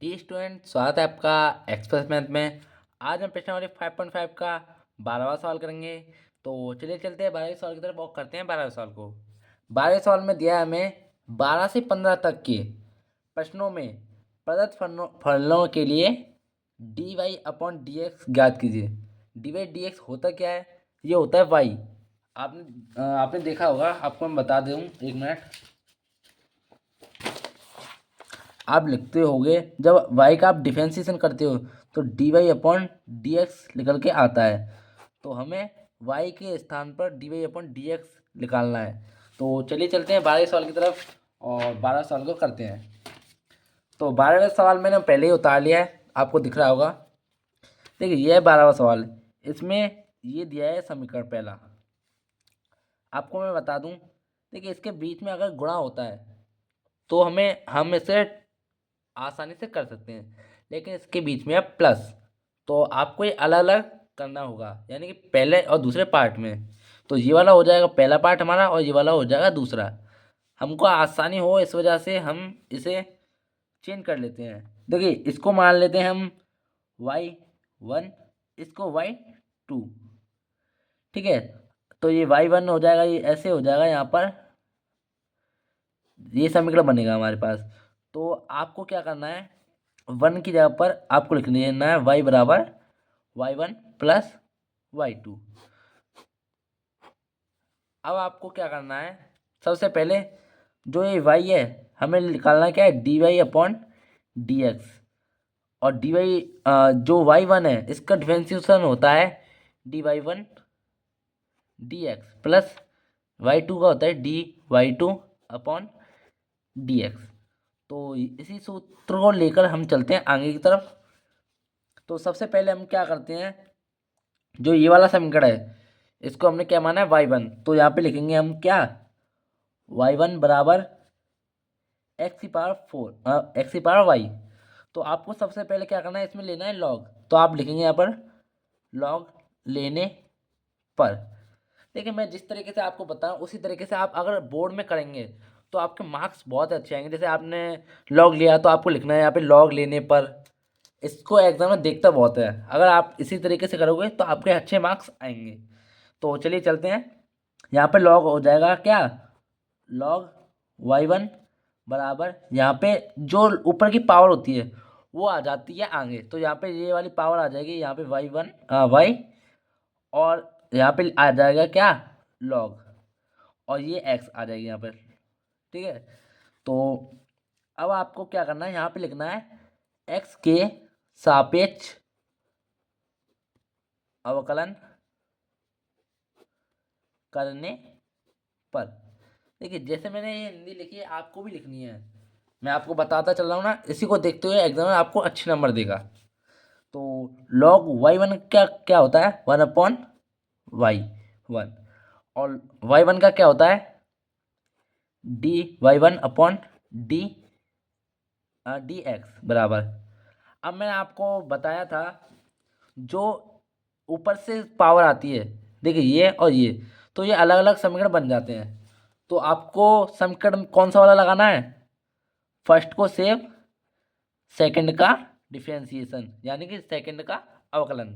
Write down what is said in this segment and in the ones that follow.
Dear student, स्वागत है आपका एक्सप्रेस मैथ में। आज हम प्रश्नावली 5.5 का 12वां सवाल करेंगे। तो चलिए चलते हैं 12वें सवाल की तरफ और करते हैं 12वें सवाल को। 12वें सवाल में दिया है हमें 12 से 15 तक के प्रश्नों में प्रदत्त फलनों के लिए d y upon d x ज्ञात कीजिए। डी वाई डी एक्स होता क्या है? ये होता है वाई। आपने देखा होगा, आपको मैं बता दूँ, एक मिनट। आप लिखते होगे जब वाई का आप डिफरेंशिएशन करते हो तो d y upon d x निकल के आता है। तो हमें वाई के स्थान पर d y upon d x निकालना है। तो चलिए चलते हैं 12वें सवाल की तरफ और 12 सवाल को करते हैं। तो 12वें सवाल मैंने पहले ही उतार लिया है, आपको दिख रहा होगा। देखिए, यह है 12वां सवाल। इसमें ये दिया है समीकरण पहला। आपको मैं बता दूं, देखिए इसके बीच में अगर गुणा होता है तो हम इसे आसानी से कर सकते हैं, लेकिन इसके बीच में है प्लस, तो आपको ये अलग अलग करना होगा, यानी कि पहले और दूसरे पार्ट में। तो ये वाला हो जाएगा पहला पार्ट हमारा और ये वाला हो जाएगा दूसरा। हमको आसानी हो इस वजह से हम इसे चेंज कर लेते हैं। देखिए, इसको मान लेते हैं हम y1, इसको y2। ठीक है, तो ये y1 हो जाएगा, ये ऐसे हो जाएगा, यहाँ पर ये समीकरण बनेगा हमारे पास। तो आपको क्या करना है, वन की जगह पर आपको लिख देना है y बराबर y1 प्लस y2। अब आपको क्या करना है, सबसे पहले जो ये y है हमें निकालना क्या है, d y upon d x. और डी वाई जो y1 है इसका डिफरेंशिएशन होता है d y one d x plus y2 का होता है D y2 upon d x. तो इसी सूत्र को लेकर हम चलते हैं आगे की तरफ। तो सबसे पहले हम क्या करते हैं, जो ये वाला समीकरण है इसको हमने क्या माना है y1, तो यहाँ पे लिखेंगे हम क्या, y1 बराबर एक्स की पावर 4 एक्स की पावर y। तो आपको सबसे पहले क्या करना है, इसमें लेना है लॉग। तो आप लिखेंगे यहाँ पर लॉग लेने पर। देखिए, मैं जिस तरीके से आपको बताऊं उसी तरीके से आप अगर बोर्ड में करेंगे तो आपके मार्क्स बहुत अच्छे आएंगे। जैसे आपने लॉग लिया तो आपको लिखना है यहाँ पे लॉग लेने पर। इसको एग्जाम में देखता बहुत है, अगर आप इसी तरीके से करोगे तो आपके अच्छे मार्क्स आएंगे। तो चलिए चलते हैं, यहाँ पे लॉग हो जाएगा क्या, लॉग y1 बराबर, यहाँ पे जो ऊपर की पावर होती है वो आ जाती है आगे, तो यहाँ पे ये वाली पावर आ जाएगी, यहाँ पे y1 y, और यहाँ पे आ जाएगा क्या, लॉग, और ये x आ जाएगी यहाँ पर। ठीक है, तो अब आपको क्या करना है, यहाँ पे लिखना है x के सापेक्ष अवकलन करने पर। देखिए, जैसे मैंने ये हिंदी लिखी है आपको भी लिखनी है, मैं आपको बताता चल रहा हूँ ना, इसी को देखते हुए एग्जाम में आपको अच्छे नंबर देगा। तो लॉग y1 क्या क्या होता है, 1/y1, और y1 का क्या होता है, D y1 upon D D x बराबर। अब मैंने आपको बताया था जो ऊपर से पावर आती है, देखिए ये और ये, तो ये अलग अलग समीकरण बन जाते हैं। तो आपको समीकरण कौन सा वाला लगाना है, फर्स्ट को सेव, सेकंड का डिफरेंशिएशन यानी कि सेकंड का अवकलन,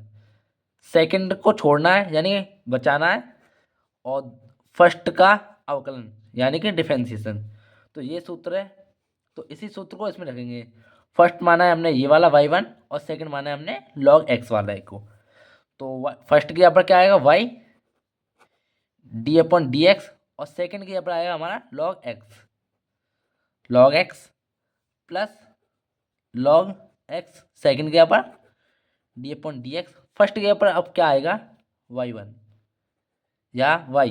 सेकंड को छोड़ना है यानी बचाना है, और फर्स्ट का अवकलन यानी कि डिफरेंशिएशन। तो ये सूत्र है, तो इसी सूत्र को इसमें रखेंगे। फर्स्ट माना है हमने ये वाला y1 और सेकंड माना है हमने log x वाला एक को। तो फर्स्ट के यहाँ पर क्या आएगा y D upon d x, और सेकंड के यहाँ पर आएगा हमारा log x plus log x, second के यहाँ पर D upon d x, first के यहाँ पर अब क्या आएगा y1 या y।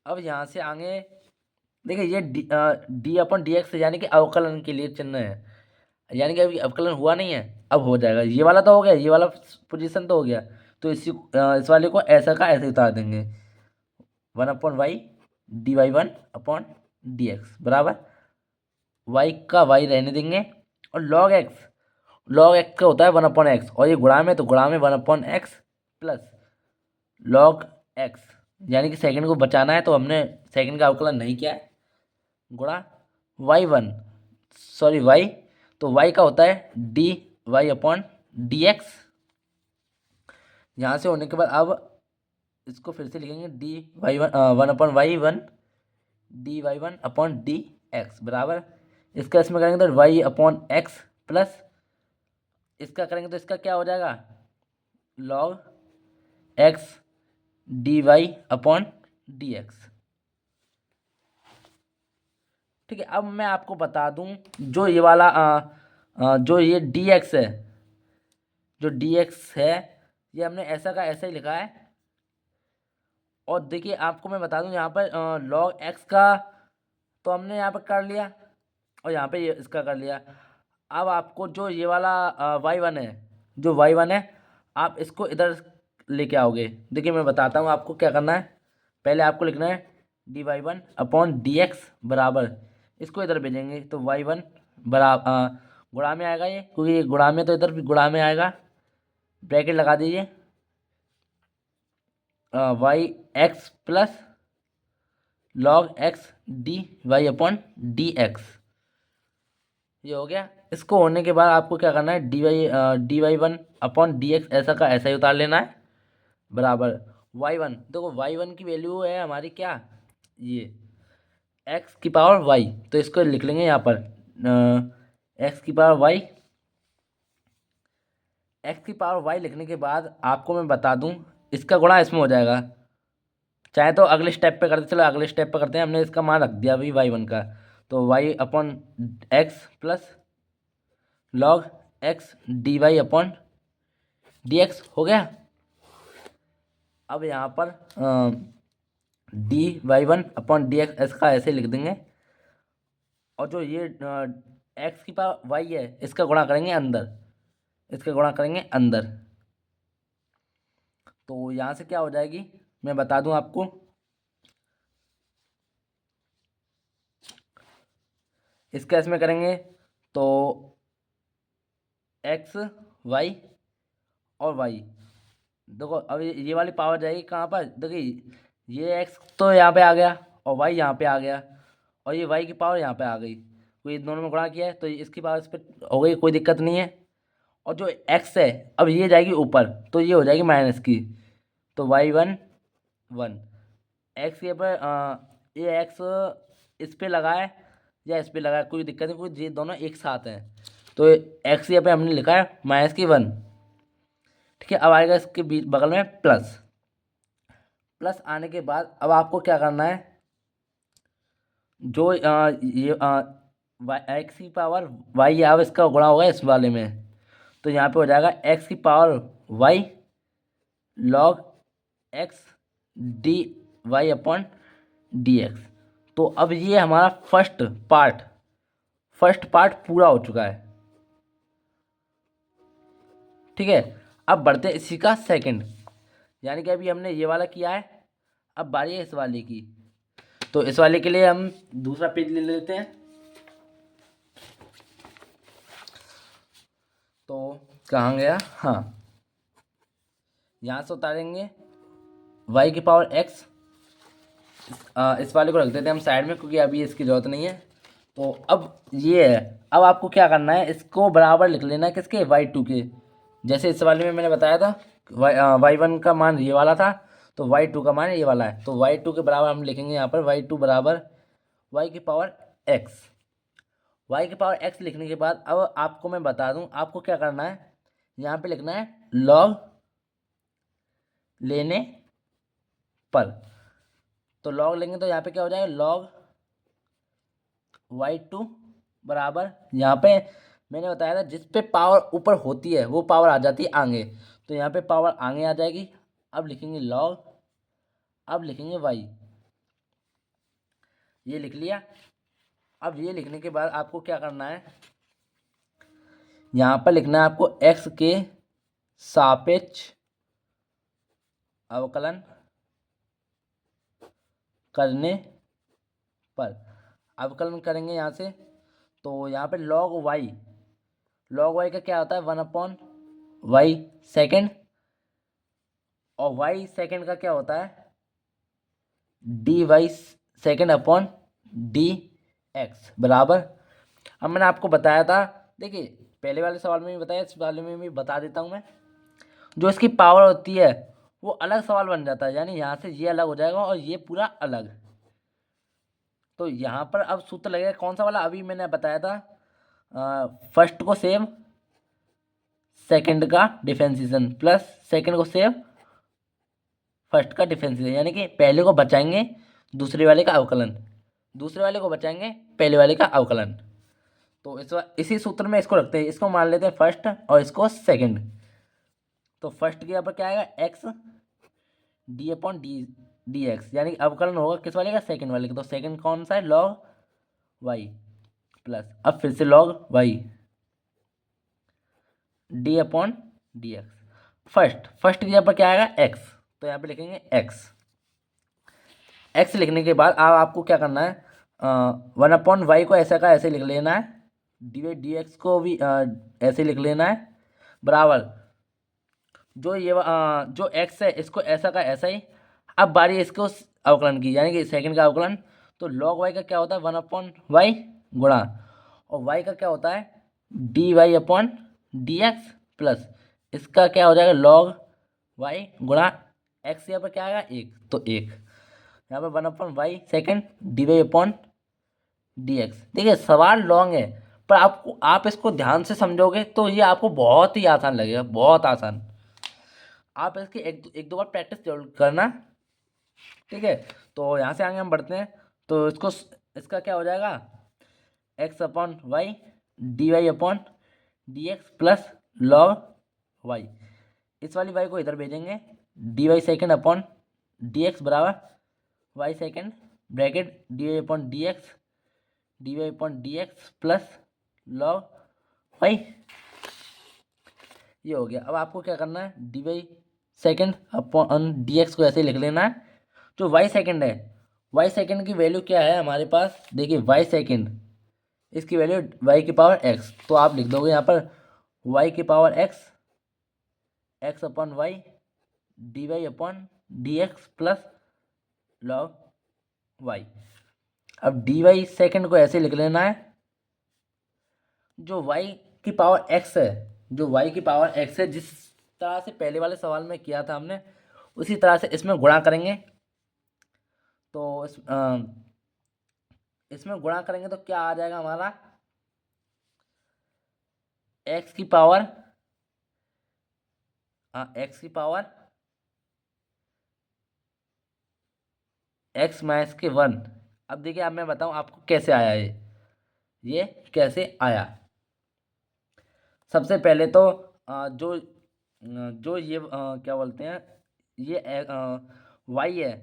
अब यहाँ से आगे देखिए, ये डी अपॉन डी एक्स यानी कि अवकलन के लिए चिन्ह है, यानी कि अभी अवकलन हुआ नहीं है, अब हो जाएगा। ये वाला तो हो गया, ये वाला पोजीशन तो हो गया, तो इस वाले को ऐसा का ऐसे उतार देंगे, 1/y D y1 upon d x बराबर y का y रहने देंगे, और log x का होता है 1/x, और ये गुणा में तो गुणा में 1/x प्लस log x, यानी कि सेकंड को बचाना है तो हमने सेकंड का अवकलन नहीं किया है, गुणा y1 सॉरी y तो वाई का होता है d y upon d x. यहाँ से होने के बाद अब इसको फिर से लिखेंगे d y one upon y one d y one upon d x बराबर, इसका इसमें करेंगे तो वाई अपॉन एक्स प्लस इसका करेंगे तो इसका क्या हो जाएगा log x d y upon d x. ठीक है, अब मैं आपको बता दूं जो ये वाला जो ये डी एक्स है, जो डी एक्स है ये हमने ऐसा का ऐसा ही लिखा है। और देखिए आपको मैं बता दूं यहाँ पर लॉग एक्स का तो हमने यहाँ पर कर लिया और यहाँ पे ये इसका कर लिया। अब आपको जो ये वाला वाई वन है, जो वाई वन है आप इसको इधर लेके आओगे। देखिए मैं बताता हूँ आपको क्या करना है। पहले आपको लिखना है d y one upon d x बराबर, इसको इधर भेजेंगे तो वाई वन बराबर गुणा में आएगा ये, क्योंकि ये गुणा में तो इधर भी गुणा में आएगा। ब्रैकेट लगा दीजिए y x plus log x d y upon d x, ये हो गया। इसको होने के बाद आपको क्या करना है d y one upon d x ऐसा का ऐसा ही उतार लेना है बराबर वाई वन। देखो वाई वन की वैल्यू है हमारी क्या, ये एक्स की पावर वाई, तो इसको लिख लेंगे यहाँ पर एक्स की पावर वाई। एक्स की पावर वाई लिखने के बाद आपको मैं बता दूं इसका गुणा इसमें हो जाएगा। चाहे तो अगले स्टेप पे करते, चलो अगले स्टेप पे करते हैं। हमने इसका मान रख दिया अभी वाई वन का, तो y upon x plus log x d y upon d x हो गया। अब यहाँ पर d y one upon d x इसका ऐसे लिख देंगे और जो ये एक्स की पावर वाई है इसका गुणा करेंगे अंदर, इसका गुणा करेंगे अंदर। तो यहाँ से क्या हो जाएगी मैं बता दूं आपको, इसका इसमें करेंगे तो एक्स वाई और वाई, देखो अब ये वाली पावर जाएगी कहाँ पर, देखिए ये एक्स तो यहाँ पे आ गया और वाई यहाँ पे आ गया और ये वाई की पावर यहाँ पे आ गई, कोई दोनों में गुणा किया है तो इसकी पावर इस पर हो गई, कोई दिक्कत नहीं है। और जो एक्स है अब ये जाएगी ऊपर तो ये हो जाएगी माइनस की, तो वाई वन वन एक्स के पर ये एक्स इस पे लगा है या इस पे लगा है कोई दिक्कत नहीं, कोई ये दोनों एक साथ हैं। तो एक्स यहाँ पे हमने लिखा है माइनस की वन। ठीक है, अब आएगा इसके बीच बगल में प्लस, प्लस आने के बाद अब आपको क्या करना है, जो ये एक्स की पावर वाई अब इसका गुणा होगा इस वाले में, तो यहाँ पे हो जाएगा एक्स की power y log x d y upon d x. तो अब ये हमारा फर्स्ट पार्ट पूरा हो चुका है। ठीक है, अब बढ़ते हैं इसी का सेकंड, यानी कि अभी हमने ये वाला किया है, अब बारी है इस वाले की। तो इस वाले के लिए हम दूसरा पेज ले लेते हैं। तो कहाँ गया, हाँ यहाँ से उतारेंगे y की पावर x, इस वाले को रख देते हैं हम साइड में क्योंकि अभी इसकी ज़रूरत नहीं है। तो अब ये है, अब आपको क्या करना है इसको बराबर लिख लेना है किसके वाई टू के, जैसे इस वाले में मैंने बताया था वाई वन का मान ये वाला था तो वाई टू का मान ये वाला है, तो वाई टू के बराबर हम लिखेंगे यहाँ पर वाई टू बराबर वाई की पावर एक्स। वाई की पावर एक्स लिखने के बाद अब आपको मैं बता दूं आपको क्या करना है, यहाँ पे लिखना है लॉग लेने पर, तो लॉग लेंगे तो यहाँ पे क्या हो जाएगा लॉग वाई टू बराबर, यहाँ पे मैंने बताया था जिस पे पावर ऊपर होती है वो पावर आ जाती है आगे, तो यहाँ पे पावर आगे आ जाएगी। अब लिखेंगे लॉग, अब लिखेंगे वाई, ये लिख लिया। अब ये लिखने के बाद आपको क्या करना है, यहाँ पर लिखना है आपको एक्स के सापेक्ष अवकलन करने पर, अवकलन करेंगे यहाँ से तो यहाँ पे लॉग वाई का क्या होता है वन अपॉन वाई सेकेंड, और वाई सेकेंड का क्या होता है d y second upon d x बराबर। अब मैंने आपको बताया था देखिए पहले वाले सवाल में भी बताया, इस वाले में भी बता देता हूँ मैं। जो इसकी पावर होती है वो अलग सवाल बन जाता है, यानी यहाँ से ये अलग हो जाएगा और ये पूरा अलग। तो यहाँ पर अब सूत्र लगेगा कौन सा वाला, अभी मैंने बताया था फर्स्ट को सेव सेकंड का डिफरेंशिएशन प्लस सेकंड को सेव फर्स्ट का डिफरेंशिएशन, यानी कि पहले को बचाएंगे दूसरे वाले का अवकलन, दूसरे वाले को बचाएंगे पहले वाले का अवकलन। तो इसी सूत्र में इसको रखते हैं, इसको मान लेते हैं फर्स्ट और इसको सेकंड। तो फर्स्ट के यहाँ पर क्या आएगा x d upon d x, यानी अवकलन होगा किस वाले का, सेकंड वाले का। तो सेकंड कौन सा है, लॉग वाई प्लस अब फिर से log y d upon d x. First के यहाँ पर क्या आएगा एक्स, तो यहाँ पे लिखेंगे एक्स। एक्स लिखने के बाद अब आपको क्या करना है, 1/y को ऐसा का ऐसे लिख लेना है, डी वाई डी एक्स को भी ऐसे लिख लेना है, बराबर जो ये जो एक्स है इसको ऐसा का ऐसा ही। अब बारी है इसको अवकलन की, यानी कि सेकंड का अवकलन। तो log y का क्या होता है 1/y गुणा, और y का क्या होता है d y upon d x plus इसका क्या हो जाएगा log y गुणा x, यहाँ पर क्या आएगा एक, तो एक यहाँ पर 1/y second d y upon d x. देखिए सवाल लॉन्ग है, पर आप इसको ध्यान से समझोगे तो ये आपको बहुत ही आसान लगेगा, बहुत आसान। आप इसकी एक दो बार प्रैक्टिस जरूर करना, ठीक है। तो यहाँ से आगे हम बढ़ते हैं, तो इसका क्या हो जाएगा x upon y d y upon d x plus log y. इस वाली वाई को इधर भेजेंगे, d y second upon d x बराबर y second bracket d y upon d y upon d x plus log y. ये हो गया। अब आपको क्या करना है, d y second upon d x को ऐसे लिख लेना है। जो वाई सेकेंड है, वाई सेकेंड की वैल्यू क्या है हमारे पास, देखिए वाई सेकेंड इसकी वैल्यू वाई की पावर एक्स, तो आप लिख दोगे यहाँ पर वाई की power x, x upon y d y upon d x plus log y. अब डी वाई सेकेंड को ऐसे लिख लेना है, जो वाई की पावर एक्स है, जो वाई की पावर एक्स है, जिस तरह से पहले वाले सवाल में किया था हमने उसी तरह से इसमें गुणा करेंगे। तो इसमें गुणा करेंगे तो क्या आ जाएगा हमारा एक्स की पावर एक्स की पावर एक्स माइनस के 1। अब देखिए, अब मैं बताऊं आपको कैसे आया ये कैसे आया। सबसे पहले तो जो ये क्या बोलते हैं, ये वाई है,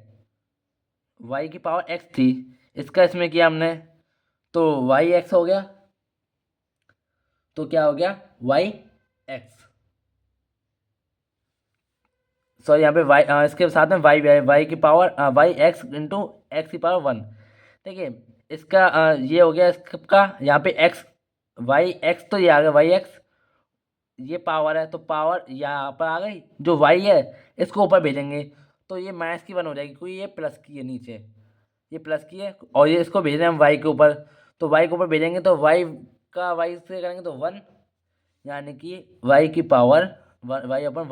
वाई की पावर एक्स थी, इसका इसमें किया हमने तो वाई एक्स हो गया। तो क्या हो गया वाई एक्स, सॉरी यहाँ पे वाई इसके साथ में वाई की power y x into x की पावर 1। देखिए इसका ये हो गया इसका, यहाँ पे एक्स वाई एक्स, तो ये आ गया वाई एक्स, ये पावर है तो पावर यहाँ पर आ गई, जो वाई है इसको ऊपर भेजेंगे तो ये माइनस की 1 हो जाएगी, क्योंकि ये प्लस की है नीचे, ये प्लस की है और ये इसको भेज रहे हैं हम वाई के ऊपर। तो वाई के ऊपर भेजेंगे तो वाई का वाई से करेंगे तो 1, यानी कि वाई की पावर वाई अपन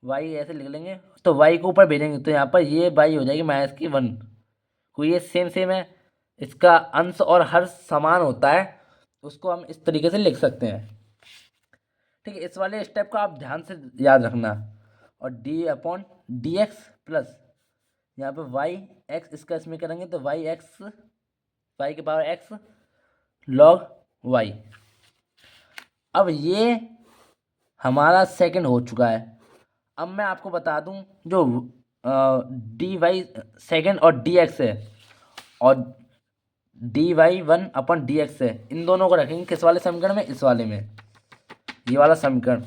वाई ऐसे लिख लेंगे। तो वाई को ऊपर भेजेंगे तो यहाँ पर ये वाई हो जाएगी माइनस की 1, क्योंकि ये सेम है, इसका अंश और हर समान होता है, उसको हम इस तरीके से लिख सकते हैं, ठीक है। इस वाले स्टेप को आप ध्यान से याद रखना। और D upon d x plus यहाँ पे वाई एक्स, इसका इसमें करेंगे तो वाई एक्स वाई की पावर एक्स लॉग वाई। अब ये हमारा सेकंड हो चुका है। अब मैं आपको बता दूं, जो डी वाई सेकेंड और डी एक्स है और डी वाई 1/dx है, इन दोनों को रखेंगे किस वाले समीकरण में, इस वाले में, ये वाला समीकरण।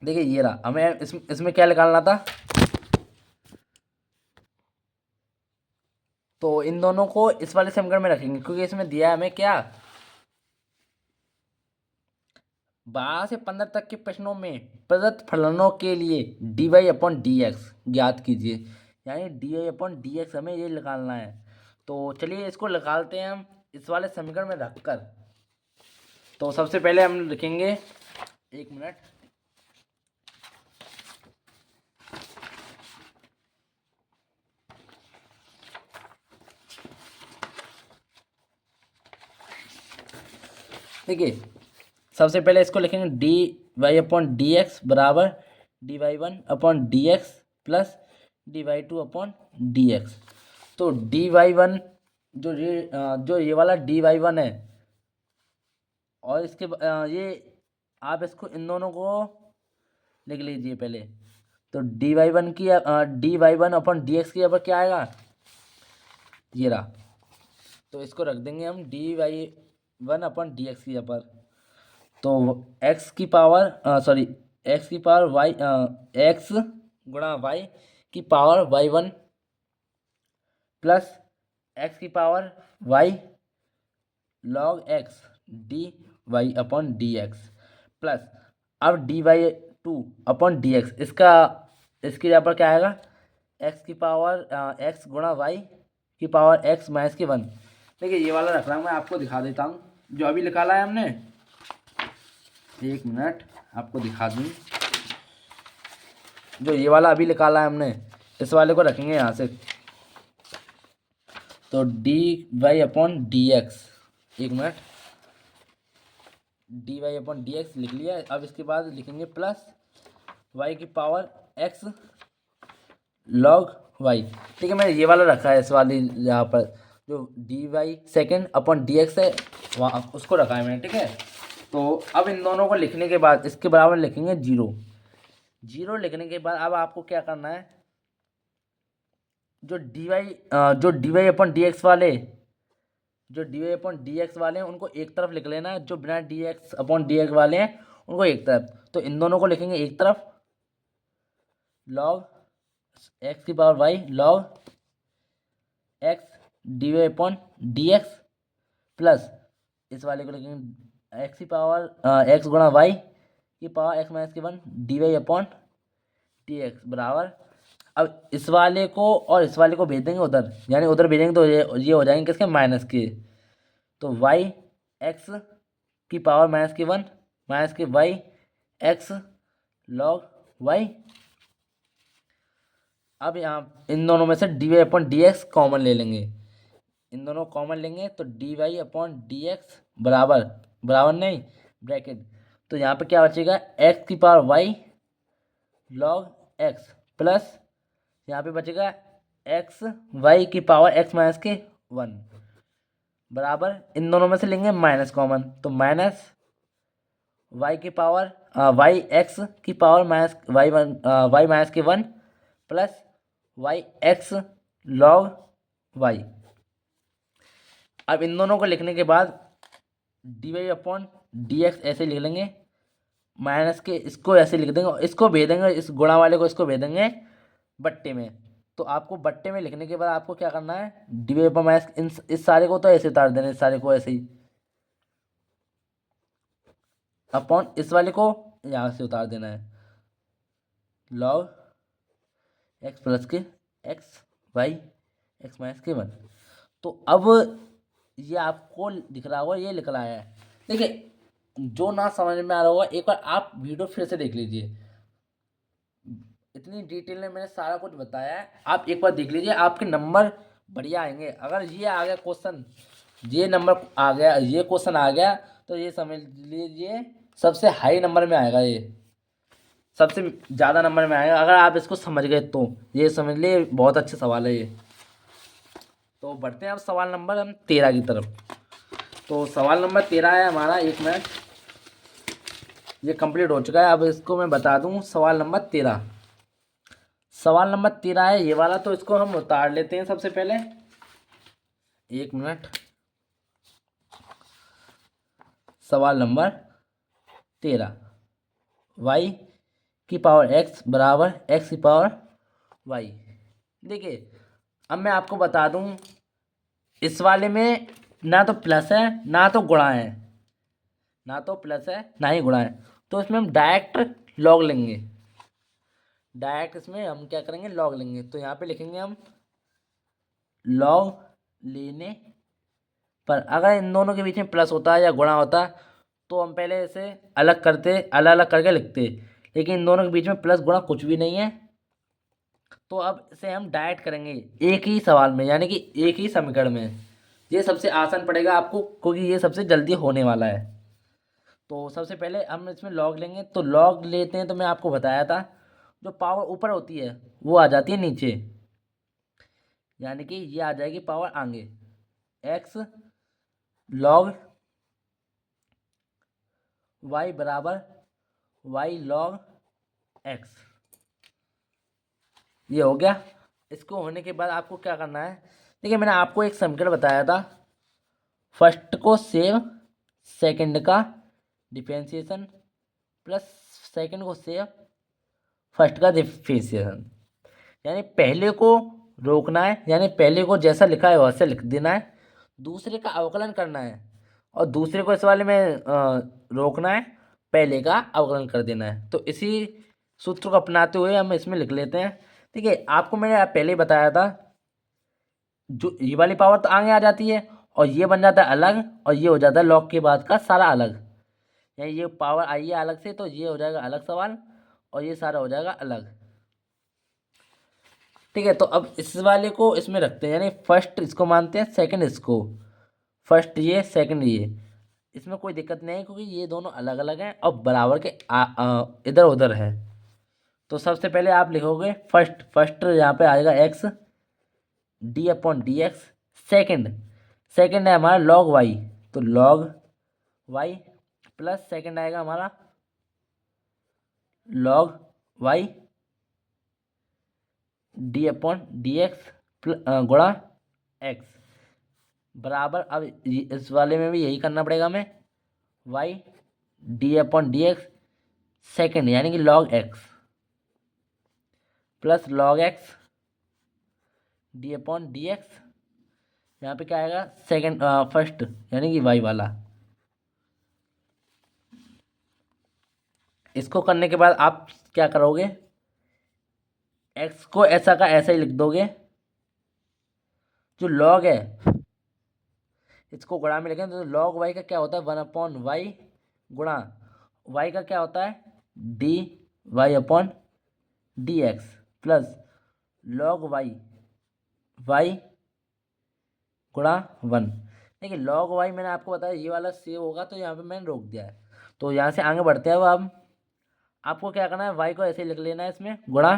देखिए ये रहा, हमें इसमें क्या निकालना था, तो इन दोनों को इस वाले समीकरण में रखेंगे, क्योंकि इसमें दिया है हमें क्या 12 से 15 तक के प्रश्नों में प्रदत्त फलनों के लिए d y upon d x ज्ञात कीजिए, यानी d y upon d x हमें ये निकालना है। तो चलिए इसको निकालते हैं हम इस वाले समीकरण में रखकर। तो सबसे पहले हम लिखेंगे, एक मिनट, देखिए सबसे पहले इसको लिखेंगे d y upon d x बराबर d y one upon d x plus d y two upon d x. तो डी वाई वन जो ये वाला डी वाई वन है, और इसके ये आप इसको इन दोनों को लिख लीजिए पहले। तो डी वाई वन की d y one upon d x की यहाँ पर क्या आएगा, ये रहा। तो इसको रख देंगे हम d y one upon d x की यहाँ पर। तो एक्स की पावर सॉरी एक्स की पावर वाई एक्स गुणा वाई की power y one plus x की power y log x d y upon d x plus अब d y two upon d x, इसके यहाँ पर क्या आएगा, एक्स की पावर एक्स गुणा वाई की पावर एक्स माइनस की वन। देखिए ये वाला रख रहा हूँ, मैं आपको दिखा देता हूँ जो अभी निकाला है हमने। एक मिनट आपको दिखा दूँ, जो ये वाला अभी निकाला है हमने, इस वाले को रखेंगे यहाँ से। तो d y upon d x, एक मिनट, d y upon d x लिख लिया। अब इसके बाद लिखेंगे प्लस वाई की पावर एक्स लॉग वाई। ठीक है, मैंने ये वाला रखा है, इस वाली यहाँ पर जो d y second upon d x है वहाँ उसको रखा है मैंने। ठीक है, तो अब इन दोनों को लिखने के बाद इसके बराबर लिखेंगे जीरो। जीरो लिखने के बाद अब आपको क्या करना है, जो d y upon d x वाले हैं उनको एक तरफ लिख लेना है, जो बिना D x upon d x वाले हैं उनको एक तरफ। तो इन दोनों को लिखेंगे एक तरफ लॉग एक्स की power y log x d y upon d x plus इस वाले को लिखेंगे एक्स की पावर एक्स गुणा वाई की पावर एक्स माइनस की one d y upon d x बराबर। अब इस वाले को और इस वाले को भेज देंगे उधर, यानी उधर भेजेंगे तो ये हो जाएंगे किसके, माइनस के। तो वाई एक्स की पावर माइनस की वन माइनस की वाई एक्स लॉग वाई। अब यहाँ इन दोनों में से d y upon d x common ले लेंगे, इन दोनों कॉमन लेंगे तो d y upon d x बराबर, बराबर नहीं ब्रैकेट, तो यहाँ पे क्या बचेगा, एक्स की power y log x plus यहाँ पे बचेगा एक्स वाई की पावर एक्स माइनस के वन बराबर, इन दोनों में से लेंगे माइनस कॉमन, तो माइनस वाई की पावर वाई एक्स की power minus y one y minus के one plus y x log y. अब इन दोनों को लिखने के बाद d y upon d x ऐसे लिख लेंगे, माइनस के इसको ऐसे लिख देंगे, इसको भेज देंगे, इस गुणा वाले को इसको भेज देंगे बट्टे में। तो आपको बट्टे में लिखने के बाद आपको क्या करना है, डी वाई अपॉन माइनस इस सारे को तो ऐसे उतार देना, इस सारे को ऐसे ही अपॉन इस वाले को यहाँ से उतार देना है लॉग एक्स प्लस के एक्स वाई एक्स माइनस के वन। तो अब ये आपको दिख रहा होगा, ये लिख रहा है। देखिए जो ना समझ में आ रहा होगा एक बार आप वीडियो फिर से देख लीजिए, इतनी डिटेल में मैंने सारा कुछ बताया है, आप एक बार देख लीजिए, आपके नंबर बढ़िया आएंगे। अगर ये आ गया क्वेश्चन, ये नंबर आ गया, ये क्वेश्चन आ गया, तो ये समझ लीजिए सबसे हाई नंबर में आएगा, ये सबसे ज़्यादा नंबर में आएगा। अगर आप इसको समझ गए तो ये समझ लिए बहुत अच्छा सवाल है ये। तो बढ़ते हैं अब सवाल नंबर हम 13 की तरफ। तो सवाल नंबर 13 है हमारा, एक मिनट, ये कंप्लीट हो चुका है। अब इसको मैं बता दूं, सवाल नंबर 13, सवाल नंबर 13 है ये वाला, तो इसको हम उतार लेते हैं सबसे पहले, एक मिनट। सवाल नंबर 13, वाई की पावर एक्स बराबर एक्स की पावर वाई। देखिए अब मैं आपको बता दूं, इस वाले में ना तो प्लस है ना तो गुणा है, ना तो प्लस है ना ही गुणा है, तो इसमें हम डायरेक्ट लॉग लेंगे, डायरेक्ट इसमें हम क्या करेंगे, लॉग लेंगे। तो यहाँ पे लिखेंगे हम लॉग लेने पर अगर इन दोनों के बीच में प्लस होता है या गुणा होता है तो हम पहले इसे अलग करते, अलग अलग करके लिखते, लेकिन इन दोनों के बीच में प्लस गुणा कुछ भी नहीं है। तो अब इसे हम डायरेक्ट करेंगे एक ही सवाल में, यानी कि एक ही समीकरण में। ये सबसे आसान पड़ेगा आपको, क्योंकि ये सबसे जल्दी होने वाला है। तो सबसे पहले हम इसमें लॉग लेंगे, तो लॉग लेते हैं तो मैं आपको बताया था, जो पावर ऊपर होती है वो आ जाती है नीचे, यानी कि ये आ जाएगी पावर आगे, एक्स लॉग वाई बराबर वाई लॉग एक्स। ये हो गया। इसको होने के बाद आपको क्या करना है, देखिए मैंने आपको एक समीकरण बताया था, फर्स्ट को सेव सेकंड का डिफरेंशिएशन प्लस सेकंड को सेव फर्स्ट का डिफरेंशिएशन, यानी पहले को रोकना है, यानी पहले को जैसा लिखा है वैसे लिख देना है, दूसरे का अवकलन करना है, और दूसरे को इस वाले में रोकना है, पहले का अवकलन कर देना है। तो इसी सूत्र को अपनाते हुए हम इसमें लिख लेते हैं। ठीक है, आपको मैंने पहले ही बताया था, जो ये वाली पावर तो आगे आ जाती है और ये बन जाता है अलग, और ये हो जाता है लॉग के बाद का सारा अलग, यानी ये पावर आई है अलग से, तो ये हो जाएगा अलग सवाल और ये सारा हो जाएगा अलग। ठीक है, तो अब इस वाले को इसमें रखते हैं, यानी फर्स्ट इसको मानते हैं, सेकंड इसको, फर्स्ट ये सेकंड ये, इसमें कोई दिक्कत नहीं है क्योंकि ये दोनों अलग अलग हैं और बराबर के इधर उधर है। तो सबसे पहले आप लिखोगे फर्स्ट, फर्स्ट यहाँ पे आएगा x d upon d x, second, second है हमारा लॉग वाई, तो लॉग वाई प्लस सेकेंड आएगा हमारा log y d upon d x गुणा एक्स बराबर, अब इस वाले में भी यही करना पड़ेगा हमें, y d upon d x second यानी कि log x plus log x d upon d x, यहाँ पे क्या आएगा सेकेंड फर्स्ट यानी कि वाई वाला। इसको करने के बाद आप क्या करोगे, एक्स को ऐसा का ऐसा ही लिख दोगे, जो लॉग है इसको गुणा में लिखें तो लॉग वाई का क्या होता है 1 अपॉन वाई गुणा वाई का क्या होता है d y upon d x plus log y y गुणा 1। देखिए लॉग वाई मैंने आपको बताया ये वाला सेव होगा, तो यहाँ पे मैंने रोक दिया है। तो यहाँ से आगे बढ़ते हैं, अब आपको क्या करना है, वाई को ऐसे ही लिख लेना है इसमें गुणा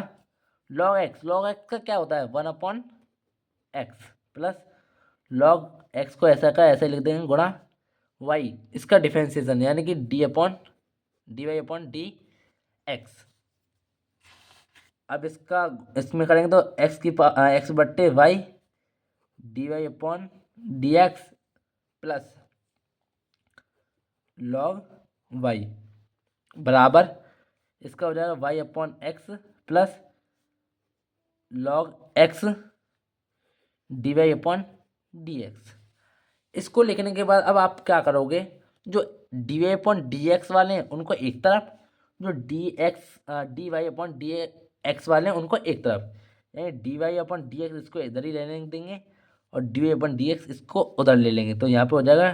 लॉग एक्स, लॉग एक्स का क्या होता है 1 upon x plus log x को ऐसा का ऐसे लिख देंगे गुणा वाई, इसका डिफरेंशिएशन यानी कि d upon d y upon d x. अब इसका इसमें करेंगे तो एक्स की एक्स बट्टे y d y upon d x plus log y बराबर, इसका हो जाएगा y upon x plus log x d y upon d x. इसको लिखने के बाद अब आप क्या करोगे, जो d y upon d x वाले हैं उनको एक तरफ, जो d y upon d x वाले हैं उनको एक तरफ, यानी d y upon d x इसको इधर ही रहने देंगे और d y upon d x इसको उधर ले लेंगे। तो यहाँ पे हो जाएगा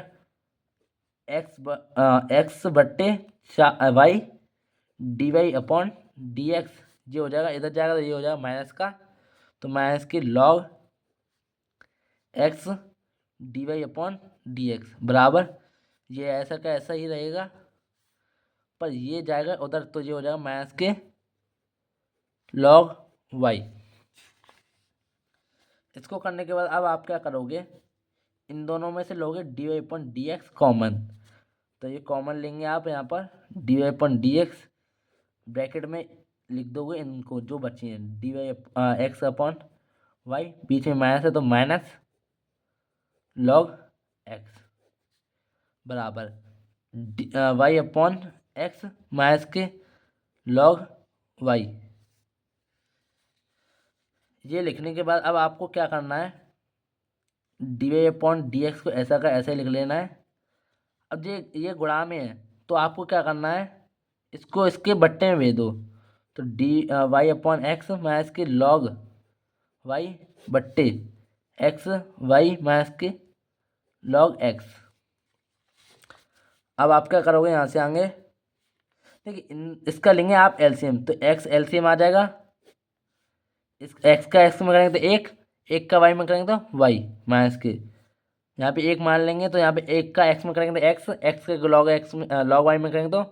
एक्स बट्टे y d y upon d x, ये हो जाएगा इधर जाएगा तो ये हो जाएगा माइनस का, तो माइनस की log x d y upon d x बराबर, ये ऐसा का ऐसा ही रहेगा, पर ये जाएगा उधर तो ये हो जाएगा माइनस के लॉग वाई। इसको करने के बाद अब आप क्या करोगे, इन दोनों में से लोगे d y upon d x common, तो ये कॉमन लेंगे आप यहाँ पर d y upon d x bracket में लिख दोगे इनको जो बचे हैं d y x upon y, बीच में माइनस है तो माइनस लॉग एक्स बराबर वाई अपॉन एक्स माइनस के लॉग वाई। ये लिखने के बाद अब आपको क्या करना है, d y upon d x को ऐसा का ऐसे लिख लेना है। अब ये गुणा में है तो आपको क्या करना है, इसको इसके बट्टे में भेज दो, तो d y upon x minus के लॉग वाई बट्टे एक्स वाई माइनस के लॉग एक्स। अब आप क्या करोगे, यहाँ से आएंगे, ठीक है, इसका लेंगे आप एलसीएम, तो एक्स एलसीएम आ जाएगा। इस एक्स का एक्स में करेंगे तो एक, एक का वाई में करेंगे तो वाई माइनस के, यहाँ पे एक मान लेंगे तो यहाँ पे एक का एक्स में करेंगे तो एक्स, एक्स के लॉग एक्स में लॉग वाई में करेंगे तो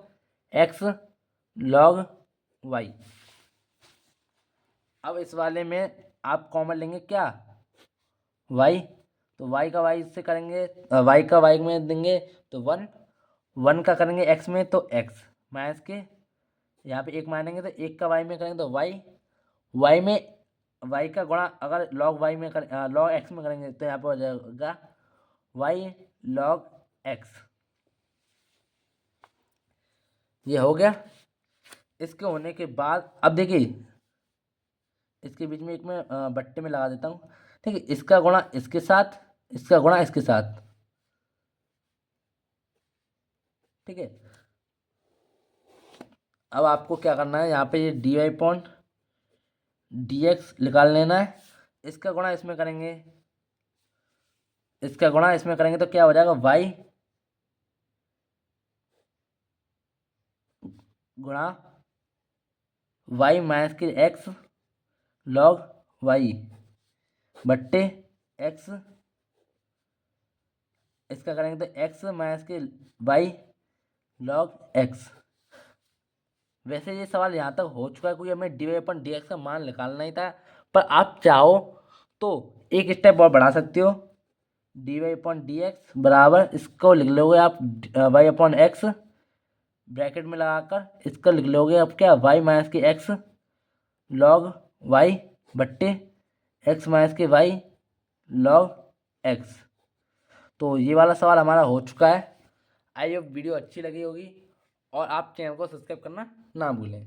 एक्स लॉग वाई। अब इस वाले में आप कॉमन लेंगे क्या, वाई, तो वाई का वाई से करेंगे, वाई का वाई में देंगे तो वन, वन का करेंगे एक्स में तो एक्स माइनस के, यहाँ पे एक मानेंगे तो एक का वाई में करेंगे तो वाई, वाई में वाई का गुणा अगर लॉग वाई में कर लॉग एक्स में करेंगे तो यहाँ पे हो जाएगा वाई लॉग एक्स। ये हो गया। इसके होने के बाद अब देखिए, इसके बीच में एक मैं बट्टे में लगा देता हूँ, ठीक है, इसका गुणा इसके साथ, इसका गुणा इसके साथ, ठीक है। अब आपको क्या करना है, यहाँ पे ये d y point d x निकाल लेना है, इसका गुणा इसमें करेंगे, इसका गुणा इसमें करेंगे तो क्या हो जाएगा, वाई गुणा वाई माइनस के एक्स लॉग वाई बट्टे एक्स, इसका करेंगे तो एक्स माइनस के वाई लॉग एक्स। वैसे ये सवाल यहाँ तक हो चुका है, क्योंकि हमें डी वाई अपन डी एक्स का मान निकालना ही था, पर आप चाहो तो एक स्टेप और बढ़ा सकते हो, d y upon d x बराबर इसको लिख लोगे आप वाई अपॉन एक्स ब्रैकेट में लगाकर, इसका लिख लोगे अब क्या, वाई माइनस के एक्स लॉग वाई बट्टे एक्स माइनस के वाई लॉग एक्स। तो ये वाला सवाल हमारा हो चुका है। आई होप वीडियो अच्छी लगी होगी, और आप चैनल को सब्सक्राइब करना ना भूलें।